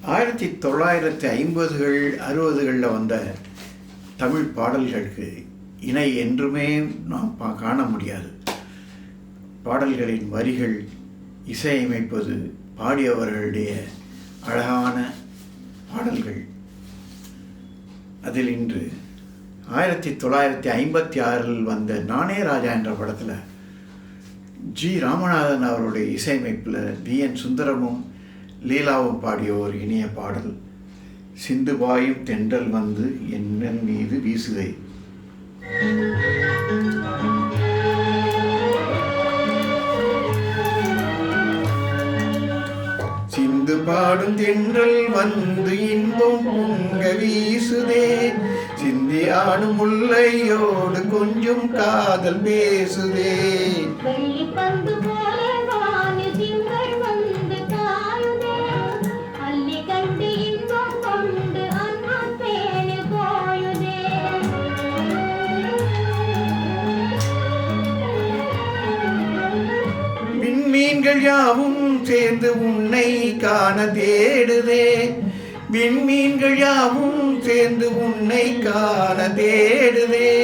1950கள் 60களில் வந்த தமிழ் பாடல்களுக்கு இணை என்றுமே நாம் காண முடியாது. பாடல்களின் வரிகள், இசையமைப்பது, பாடியவர்களுடைய அழகான பாடல்கள். அதில் இன்று 1956 வந்த நானே ராஜா என்ற படத்தில் ஜி ராமநாதன் அவருடைய இசையமைப்பில் வி.என். சுந்தரமும் லீலாவும் பாடிய ஒரு இனிய பாடல் சிந்து பாயும் தென்றல் வந்து என் மீது வீசுதை. சிந்து பாடும் தென்றல் வந்து இன்பம் பொங்க வீசுதே, சிந்தி ஆடும் முல்லையோடு கொஞ்சம் காதல் பேசுதே. விண்மீன்கள் யாவும் சேர்ந்து உன்னை காண தேடுதே, விண்மீன்கள் யாவும் சேர்ந்து உன்னை காண தேடுதே.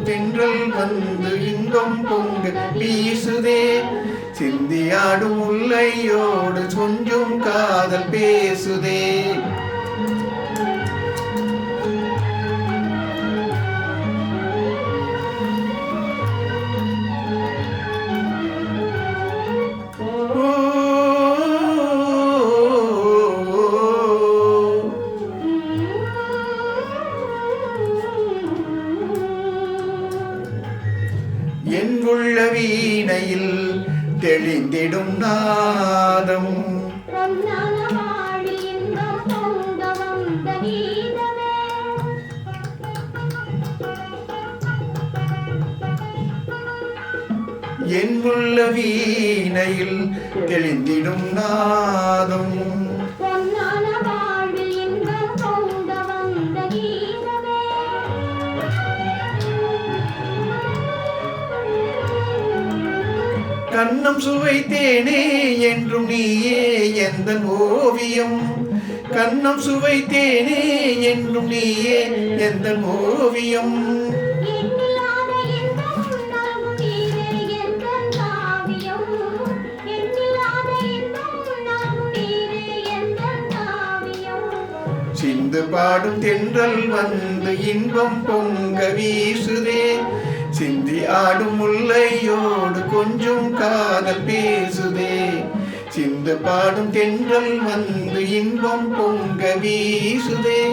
தென்றல் வந்து இன்பம் பொங்க வீசுதே, சிந்தியாடும் முல்லையோடு கொஞ்சம் காதல் பேசுதே. என் உள்ள வீணையில் தெளிந்திடும் நாதம், என் உள்ள வீணையில் தெளிந்திடும் நாதம். கண்ணம் சுவைத்தேனே என்றும் நீயே எந்தன் ஓவியம், கண்ணம் சுவைத்தேனே என்றும் நீயே எந்தன் ஓவியம். சிந்து பாடும் தென்றல் வந்து இன்பம் பொங்க வீசுதே, சிந்தி ஆடும் முல்லையோடு கொஞ்சம் காதல் பேசுதே. சிந்து பாடும் தென்றல் வந்து இன்பம் பொங்க வீசுதே.